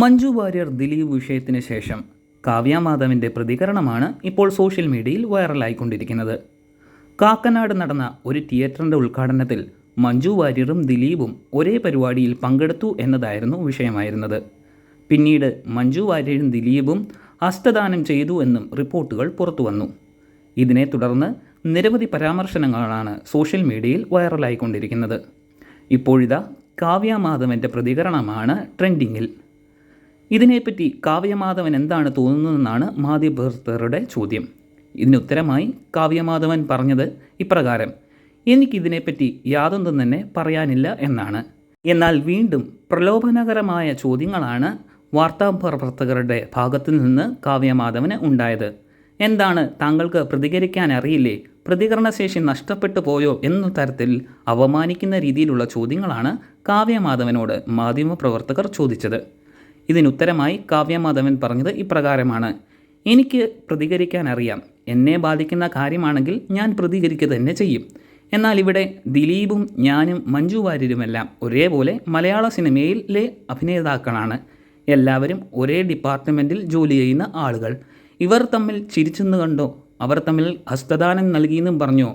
മഞ്ജു വാര്യർ ദിലീപ് വിഷയത്തിന് ശേഷം കാവ്യ മാധവൻ്റെ പ്രതികരണമാണ് ഇപ്പോൾ സോഷ്യൽ മീഡിയയിൽ വൈറലായിക്കൊണ്ടിരിക്കുന്നത്. കാക്കനാട് നടന്ന ഒരു തിയേറ്ററിൻ്റെ ഉദ്ഘാടനത്തിൽ മഞ്ജു വാര്യറും ദിലീപും ഒരേ പരിപാടിയിൽ പങ്കെടുത്തു എന്നതായിരുന്നു വിഷയമായിരുന്നത്. പിന്നീട് മഞ്ജു വാര്യരും ദിലീപും ഹസ്തദാനം ചെയ്തു എന്നും റിപ്പോർട്ടുകൾ പുറത്തുവന്നു. ഇതിനെ തുടർന്ന് നിരവധി പരാമർശനങ്ങളാണ് സോഷ്യൽ മീഡിയയിൽ വൈറലായിക്കൊണ്ടിരിക്കുന്നത്. ഇപ്പോഴിതാ കാവ്യ മാധവൻ്റെ പ്രതികരണമാണ് ട്രെൻഡിങ്ങിൽ. ഇതിനെപ്പറ്റി കാവ്യ മാധവൻ എന്താണ് തോന്നുന്നതെന്നാണ് മാധ്യമപ്രവർത്തകരുടെ ചോദ്യം. ഇതിനുത്തരമായി കാവ്യ മാധവൻ പറഞ്ഞത് ഇപ്രകാരം: എനിക്കിതിനെപ്പറ്റി യാതൊന്നും തന്നെ പറയാനില്ല എന്നാണ്. എന്നാൽ വീണ്ടും പ്രലോഭനകരമായ ചോദ്യങ്ങളാണ് വാർത്താപ്രവർത്തകരുടെ ഭാഗത്തു നിന്ന് കാവ്യ മാധവന് ഉണ്ടായത്. എന്താണ്, താങ്കൾക്ക് പ്രതികരിക്കാൻ അറിയില്ലേ? പ്രതികരണശേഷി നഷ്ടപ്പെട്ടു പോയോ എന്ന തരത്തിൽ അവമാനിക്കുന്ന രീതിയിലുള്ള ചോദ്യങ്ങളാണ് കാവ്യ മാധവനോട് മാധ്യമപ്രവർത്തകർ ചോദിച്ചത്. ഇതിനുത്തരമായി കാവ്യ മാധവൻ പറഞ്ഞത് ഇപ്രകാരമാണ്: എനിക്ക് പ്രതികരിക്കാൻ അറിയാം. എന്നെ ബാധിക്കുന്ന കാര്യമാണെങ്കിൽ ഞാൻ പ്രതികരിക്കുക തന്നെ ചെയ്യും. എന്നാൽ ഇവിടെ ദിലീപും ഞാനും മഞ്ജു വാര്യരുമെല്ലാം ഒരേപോലെ മലയാള സിനിമയിലെ അഭിനേതാക്കളാണ്. എല്ലാവരും ഒരേ ഡിപ്പാർട്ട്മെൻറ്റിൽ ജോലി ചെയ്യുന്ന ആളുകൾ. ഇവർ തമ്മിൽ ചിരിച്ചെന്ന് കണ്ടോ, അവർ തമ്മിൽ ഹസ്തദാനം നൽകിയെന്നും പറഞ്ഞോ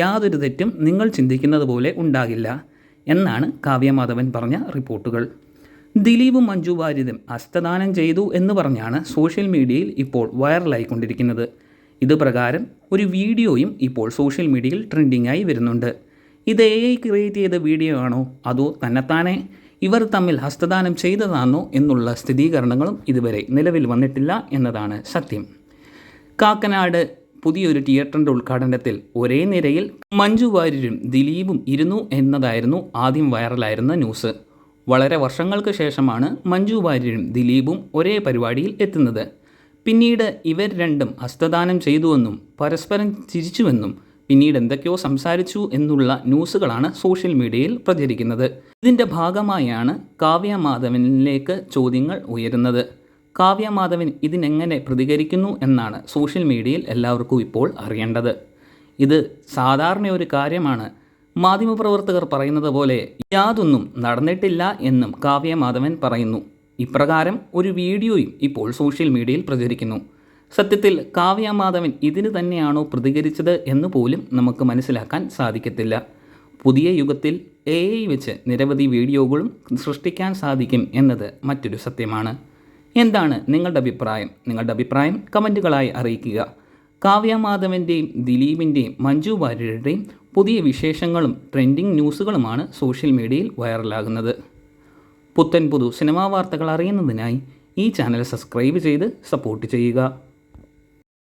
യാതൊരു തെറ്റും നിങ്ങൾ ചിന്തിക്കുന്നത് പോലെ ഉണ്ടാകില്ല എന്നാണ് കാവ്യ മാധവൻ പറഞ്ഞ റിപ്പോർട്ടുകൾ. ദിലീപും മഞ്ജു വാര്യരും ഹസ്തദാനം ചെയ്തു എന്ന് പറഞ്ഞാണ് സോഷ്യൽ മീഡിയയിൽ ഇപ്പോൾ വൈറലായിക്കൊണ്ടിരിക്കുന്നത്. ഇത് പ്രകാരം ഒരു വീഡിയോയും ഇപ്പോൾ സോഷ്യൽ മീഡിയയിൽ ട്രെൻഡിങ്ങായി വരുന്നുണ്ട്. ഇത് AI ക്രിയേറ്റ് ചെയ്ത വീഡിയോ ആണോ അതോ തന്നെത്താനെ ഇവർ തമ്മിൽ ഹസ്തദാനം ചെയ്തതാണോ എന്നുള്ള സ്ഥിരീകരണങ്ങളും ഇതുവരെ നിലവിൽ വന്നിട്ടില്ല എന്നതാണ് സത്യം. കാക്കനാട് പുതിയൊരു തിയേറ്ററിൻ്റെ ഉദ്ഘാടനത്തിൽ ഒരേ നിരയിൽ മഞ്ജു വാര്യരും ദിലീപും ഇരുന്നു എന്നതായിരുന്നു ആദ്യം വൈറലായിരുന്ന ന്യൂസ്. വളരെ വർഷങ്ങൾക്ക് ശേഷമാണ് മഞ്ജു വാര്യരും ദിലീപും ഒരേ പരിപാടിയിൽ എത്തുന്നത്. പിന്നീട് ഇവർ രണ്ടും ഹസ്തദാനം ചെയ്തുവെന്നും പരസ്പരം ചിരിച്ചുവെന്നും പിന്നീട് എന്തൊക്കെയോ സംസാരിച്ചു എന്നുള്ള ന്യൂസുകളാണ് സോഷ്യൽ മീഡിയയിൽ പ്രചരിക്കുന്നത്. ഇതിൻ്റെ ഭാഗമായാണ് കാവ്യ മാധവനിലേക്ക് ചോദ്യങ്ങൾ ഉയരുന്നത്. കാവ്യ മാധവൻ ഇതിനെങ്ങനെ പ്രതികരിക്കുന്നു എന്നാണ് സോഷ്യൽ മീഡിയയിൽ എല്ലാവർക്കും ഇപ്പോൾ അറിയേണ്ടത്. ഇത് സാധാരണ ഒരു കാര്യമാണ്. മാധ്യമപ്രവർത്തകർ പറയുന്നത് പോലെ യാതൊന്നും നടന്നിട്ടില്ല എന്നും കാവ്യ മാധവൻ പറയുന്നു. ഇപ്രകാരം ഒരു വീഡിയോയും ഇപ്പോൾ സോഷ്യൽ മീഡിയയിൽ പ്രചരിക്കുന്നു. സത്യത്തിൽ കാവ്യ മാധവൻ ഇതിന് തന്നെയാണോ പ്രതികരിച്ചത് എന്ന് പോലും നമുക്ക് മനസ്സിലാക്കാൻ സാധിക്കത്തില്ല. പുതിയ യുഗത്തിൽ AI വെച്ച് നിരവധി വീഡിയോകളും സൃഷ്ടിക്കാൻ സാധിക്കും എന്നത് മറ്റൊരു സത്യമാണ്. എന്താണ് നിങ്ങളുടെ അഭിപ്രായം? നിങ്ങളുടെ അഭിപ്രായം കമൻറ്റുകളായി അറിയിക്കുക. കാവ്യ മാധവൻ്റെയും ദിലീപിൻ്റെയും മഞ്ജു വാര്യരുടെയും പുതിയ വിശേഷങ്ങളും ട്രെൻഡിങ് ന്യൂസുകളുമാണ് സോഷ്യൽ മീഡിയയിൽ വൈറലാകുന്നത്. പുത്തൻ പുതു സിനിമാ വാർത്തകൾ അറിയുന്നതിനായി ഈ ചാനൽ സബ്സ്ക്രൈബ് ചെയ്ത് സപ്പോർട്ട് ചെയ്യുക.